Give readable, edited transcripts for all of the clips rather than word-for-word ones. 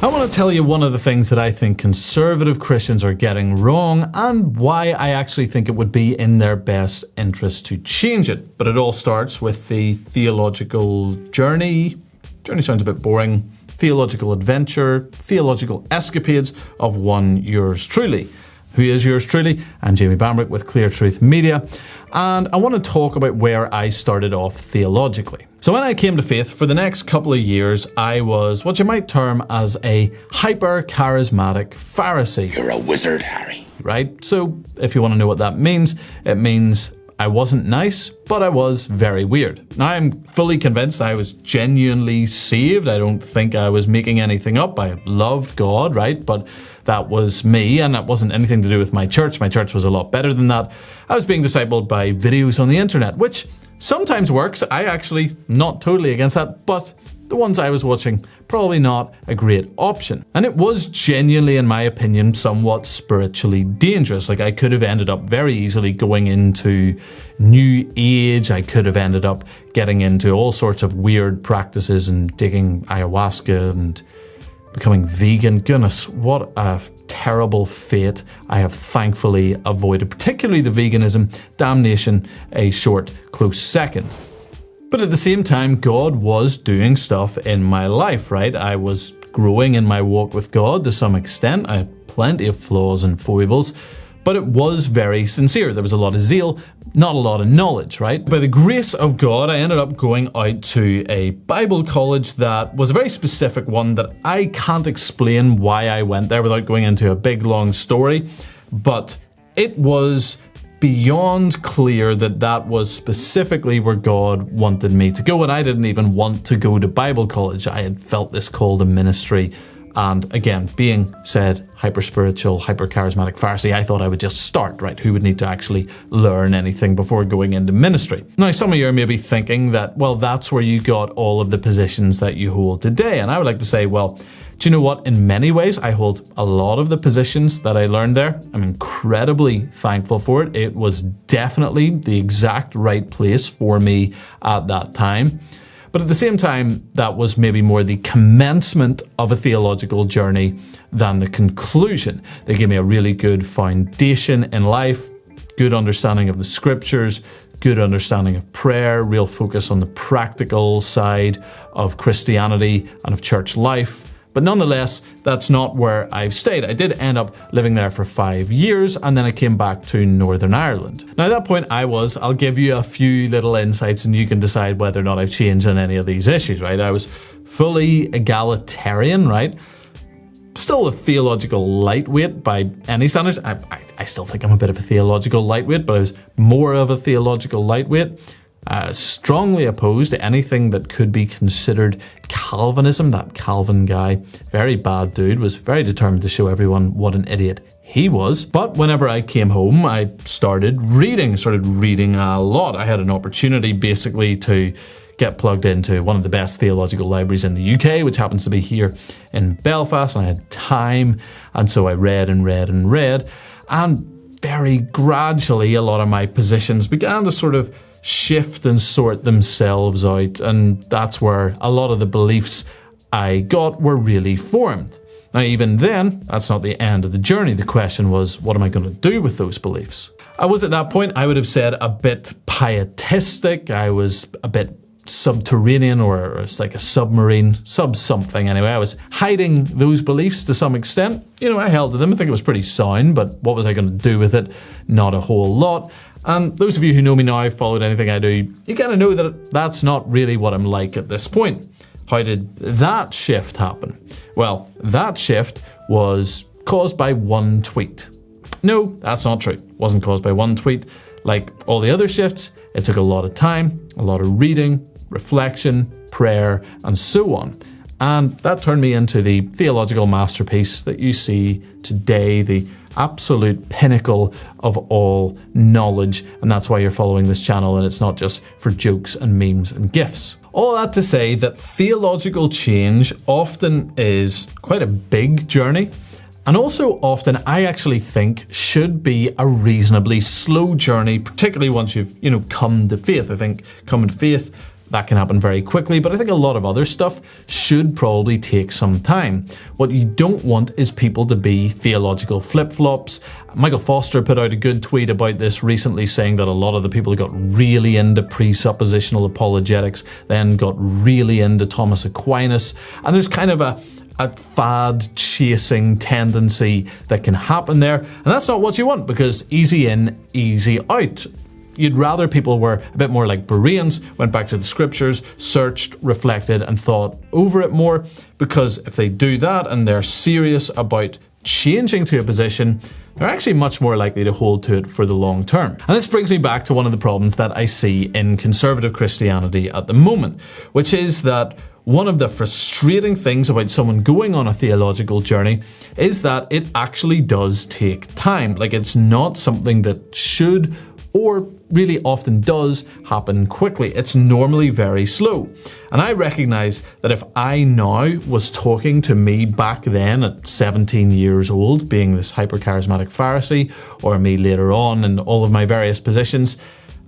I want to tell you one of the things that I think conservative Christians are getting wrong and why I actually think it would be in their best interest to change it. But it all starts with the theological journey. Journey sounds a bit boring. Theological adventure, theological escapades of one yours truly. Who is yours truly? I'm Jamie Bambrick with Clear Truth Media, and I want to talk about where I started off theologically. So when I came to faith, for the next couple of years, I was what you might term as a hyper-charismatic Pharisee. You're a wizard, Harry. Right? So if you want to know what that means, it means I wasn't nice, but I was very weird. Now I'm fully convinced I was genuinely saved. I don't think I was making anything up. I loved God, right? But that was me, and that wasn't anything to do with my church. My church was a lot better than that. I was being discipled by videos on the internet, which sometimes works. I actually not totally against that, but the ones I was watching, probably not a great option. And it was genuinely, in my opinion, somewhat spiritually dangerous. Like I could have ended up very easily going into New Age. I could have ended up getting into all sorts of weird practices and taking ayahuasca and becoming vegan. Goodness, what a terrible fate I have thankfully avoided, particularly the veganism. Damnation, a short, close second. But at the same time, God was doing stuff in my life, right? I was growing in my walk with God to some extent. I had plenty of flaws and foibles, but it was very sincere. There was a lot of zeal, not a lot of knowledge, right? By the grace of God, I ended up going out to a Bible college that was a very specific one that I can't explain why I went there without going into a big, long story, but it was beyond clear that that was specifically where God wanted me to go, and I didn't even want to go to Bible college. I had felt this call to ministry, and again, being said hyper-spiritual, hyper-charismatic Pharisee, I thought I would just start, right? Who would need to actually learn anything before going into ministry? Now, some of you are maybe thinking that, well, that's where you got all of the positions that you hold today, and I would like to say, well, do you know what? In many ways, I hold a lot of the positions that I learned there. I'm incredibly thankful for it. It was definitely the exact right place for me at that time. But at the same time, that was maybe more the commencement of a theological journey than the conclusion. They gave me a really good foundation in life, good understanding of the scriptures, good understanding of prayer, real focus on the practical side of Christianity and of church life. But nonetheless, that's not where I've stayed. I did end up living there for 5 years, and then I came back to Northern Ireland. Now at that point I'll give you a few little insights and you can decide whether or not I've changed on any of these issues, right? I was fully egalitarian, right? Still a theological lightweight by any standards. I still think I'm a bit of a theological lightweight, but I was more of a theological lightweight. Strongly opposed to anything that could be considered Calvinism. That Calvin guy, very bad dude, was very determined to show everyone what an idiot he was. But whenever I came home, I started reading a lot. I had an opportunity basically to get plugged into one of the best theological libraries in the UK, which happens to be here in Belfast, and I had time, and so I read and read and read, and very gradually a lot of my positions began to sort of shift and sort themselves out, and that's where a lot of the beliefs I got were really formed. Now even then, that's not the end of the journey. The question was, what am I going to do with those beliefs? I was at that point, I would have said, a bit pietistic. I was a bit subterranean, or it's like a submarine, something anyway. I was hiding those beliefs to some extent. You know, I held to them. I think it was pretty sound, but what was I going to do with it? Not a whole lot. And those of you who know me now, followed anything I do, you kind of know that that's not really what I'm like at this point. How did that shift happen? Well, that shift was caused by one tweet. No, that's not true. It wasn't caused by one tweet. Like all the other shifts, it took a lot of time, a lot of reading, reflection, prayer, and so on. And that turned me into the theological masterpiece that you see today, the absolute pinnacle of all knowledge. And that's why you're following this channel, and it's not just for jokes and memes and gifs. All that to say that theological change often is quite a big journey, and also often I actually think should be a reasonably slow journey, particularly once you've, come to faith. I think coming to faith That can happen very quickly, but I think a lot of other stuff should probably take some time. What you don't want is people to be theological flip-flops. Michael Foster put out a good tweet about this recently, saying that a lot of the people who got really into presuppositional apologetics then got really into Thomas Aquinas, and there's kind of a fad-chasing tendency that can happen there, and that's not what you want, because easy in, easy out. You'd rather people were a bit more like Bereans, went back to the scriptures, searched, reflected, and thought over it more, because if they do that and they're serious about changing to a position, they're actually much more likely to hold to it for the long term. And this brings me back to one of the problems that I see in conservative Christianity at the moment, which is that one of the frustrating things about someone going on a theological journey is that it actually does take time. Like, it's not something that should or really often does happen quickly. It's normally very slow. And I recognize that if I now was talking to me back then at 17 years old, being this hyper-charismatic Pharisee, or me later on in all of my various positions,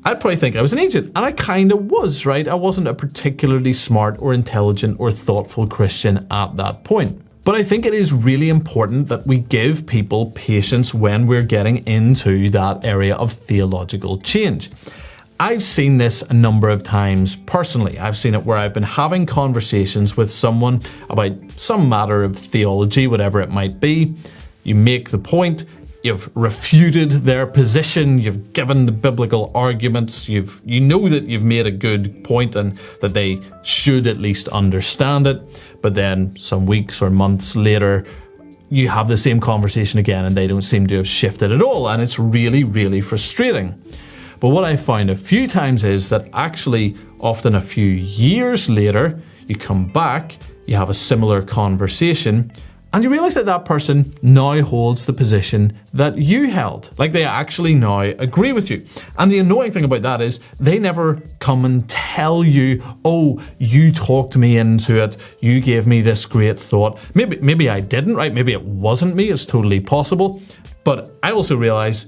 I'd probably think I was an idiot. And I kind of was, right? I wasn't a particularly smart or intelligent or thoughtful Christian at that point. But I think it is really important that we give people patience when we're getting into that area of theological change. I've seen this a number of times personally. I've seen it where I've been having conversations with someone about some matter of theology, whatever it might be. You make the point, you've refuted their position, you've given the biblical arguments, you know that you've made a good point and that they should at least understand it. But then some weeks or months later, you have the same conversation again and they don't seem to have shifted at all. And it's really, really frustrating. But what I found a few times is that actually often a few years later, you come back, you have a similar conversation, and you realize that that person now holds the position that you held. Like, they actually now agree with you. And the annoying thing about that is they never come and tell you, oh, you talked me into it, you gave me this great thought. Maybe I didn't, right? Maybe it wasn't me, it's totally possible. But I also realize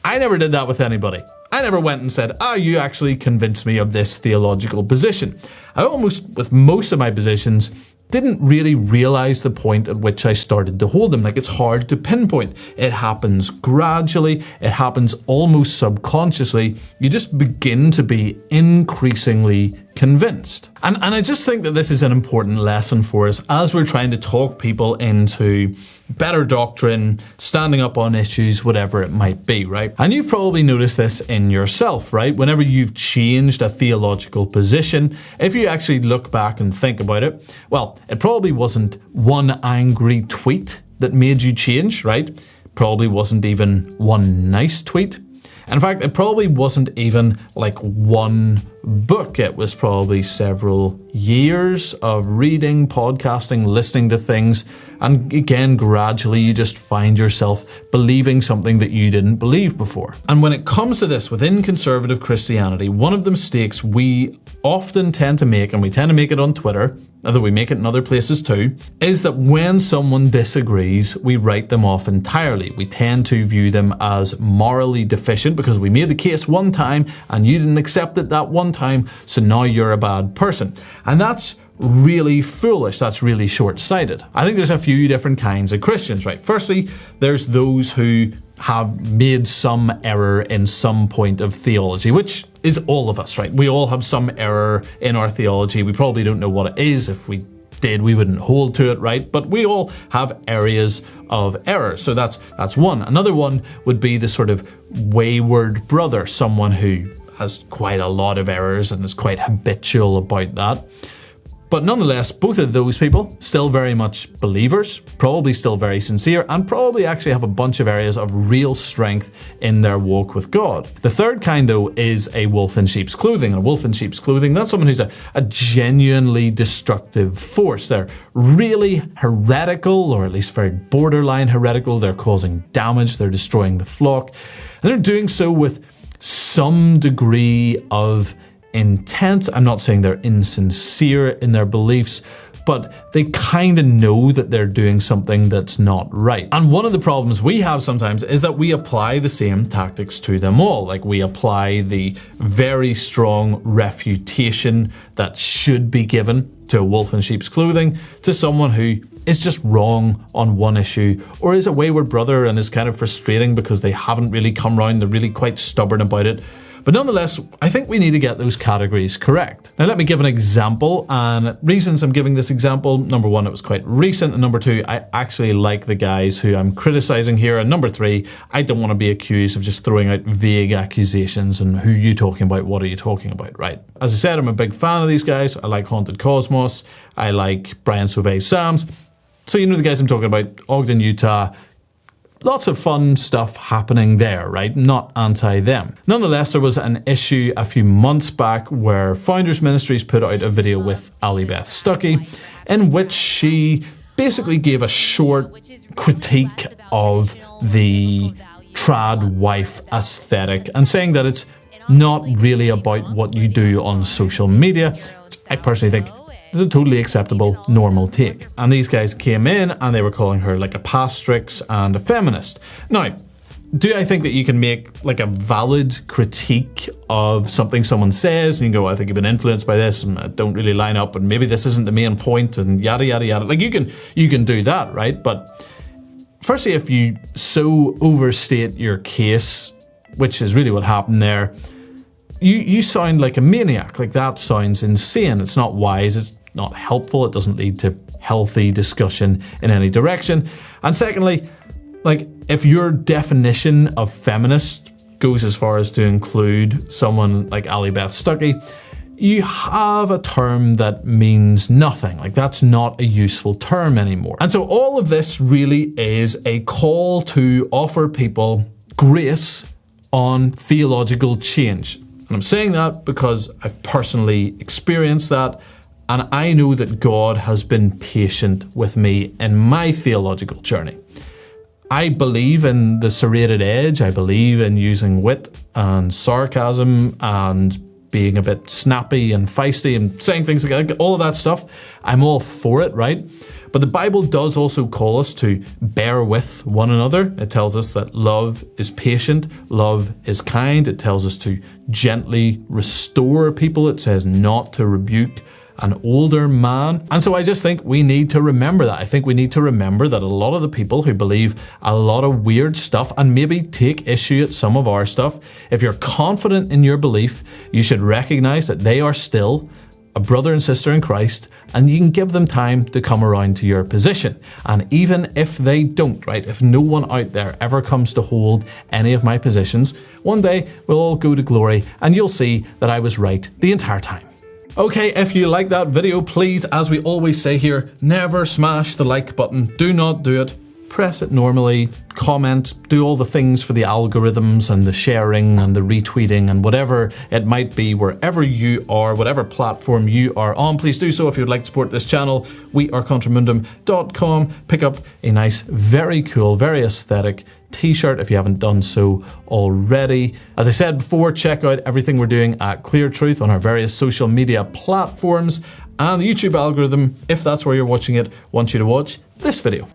I never did that with anybody. I never went and said, you actually convinced me of this theological position. I almost, with most of my positions, didn't really realize the point at which I started to hold them. Like, it's hard to pinpoint. It happens gradually. It happens almost subconsciously. You just begin to be increasingly convinced. And I just think that this is an important lesson for us as we're trying to talk people into better doctrine, standing up on issues, whatever it might be, right? And you've probably noticed this in yourself, right? Whenever you've changed a theological position, if you actually look back and think about it, well, it probably wasn't one angry tweet that made you change, right? Probably wasn't even one nice tweet. In fact, it probably wasn't even like one book. It was probably several years of reading, podcasting, listening to things. And again, gradually you just find yourself believing something that you didn't believe before. And when it comes to this within conservative Christianity, one of the mistakes we often tend to make, and we tend to make it on Twitter, although we make it in other places too, is that when someone disagrees, we write them off entirely. We tend to view them as morally deficient because we made the case one time and you didn't accept it that one time, so now you're a bad person. And that's really foolish. That's really short-sighted. I think there's a few different kinds of Christians, right? Firstly, there's those who have made some error in some point of theology, which is all of us, right? We all have some error in our theology. We probably don't know what it is. If we did, we wouldn't hold to it, right? But we all have areas of error. So that's one. Another one would be the sort of wayward brother, someone who has quite a lot of errors and is quite habitual about that. But nonetheless, both of those people still very much believers, probably still very sincere, and probably actually have a bunch of areas of real strength in their walk with God. The third kind, though, is a wolf in sheep's clothing. And a wolf in sheep's clothing, that's someone who's a genuinely destructive force. They're really heretical, or at least very borderline heretical. They're causing damage. They're destroying the flock. And they're doing so with some degree of intent. I'm not saying they're insincere in their beliefs, but they kind of know that they're doing something that's not right. And one of the problems we have sometimes is that we apply the same tactics to them all. Like, we apply the very strong refutation that should be given to a wolf in sheep's clothing to someone who is just wrong on one issue, or is a wayward brother and is kind of frustrating because they haven't really come round, they're really quite stubborn about it. But nonetheless, I think we need to get those categories correct. Now, let me give an example, and reasons I'm giving this example: number one, it was quite recent, and number two, I actually like the guys who I'm criticizing here, and number three, I don't want to be accused of just throwing out vague accusations and who are you talking about, what are you talking about, right? As I said, I'm a big fan of these guys. I like Haunted Cosmos, I like Brian Sauvé Sams. So you know the guys I'm talking about, Ogden, Utah. Lots of fun stuff happening there, right? Not anti them. Nonetheless, there was an issue a few months back where Founders Ministries put out a video with Ali Beth Stuckey, in which she basically gave a short critique of the trad wife aesthetic and saying that it's not really about what you do on social media. I personally think it's a totally acceptable, normal take. And these guys came in and they were calling her like a pastrix and a feminist. Now, do I think that you can make like a valid critique of something someone says and you go, I think you've been influenced by this and I don't really line up and maybe this isn't the main point and yada, yada, yada. Like you can do that, right? But firstly, if you so overstate your case, which is really what happened there, you sound like a maniac. Like that sounds insane. It's not wise. It's not helpful. It doesn't lead to healthy discussion in any direction. And secondly, like if your definition of feminist goes as far as to include someone like Ali Beth Stuckey, you have a term that means nothing. Like that's not a useful term anymore. And so all of this really is a call to offer people grace on theological change. And I'm saying that because I've personally experienced that, and I know that God has been patient with me in my theological journey. I believe in the serrated edge. I believe in using wit and sarcasm and being a bit snappy and feisty and saying things like all of that stuff. I'm all for it, right? But the Bible does also call us to bear with one another. It tells us that love is patient, love is kind. It tells us to gently restore people. It says not to rebuke an older man. And so I just think we need to remember that. I think we need to remember that a lot of the people who believe a lot of weird stuff and maybe take issue at some of our stuff, if you're confident in your belief, you should recognize that they are still a brother and sister in Christ, and you can give them time to come around to your position. And even if they don't, right, if no one out there ever comes to hold any of my positions, one day we'll all go to glory and you'll see that I was right the entire time. Okay, if you like that video, please, as we always say here, never smash the like button. Do not do it. Press it normally, comment, do all the things for the algorithms and the sharing and the retweeting and whatever it might be, wherever you are, whatever platform you are on. Please do so if you'd like to support this channel. wearecontramundum.com. Pick up a nice, very cool, very aesthetic t-shirt if you haven't done so already. As I said before, check out everything we're doing at Clear Truth on our various social media platforms, and the YouTube algorithm, if that's where you're watching it, wants you to watch this video.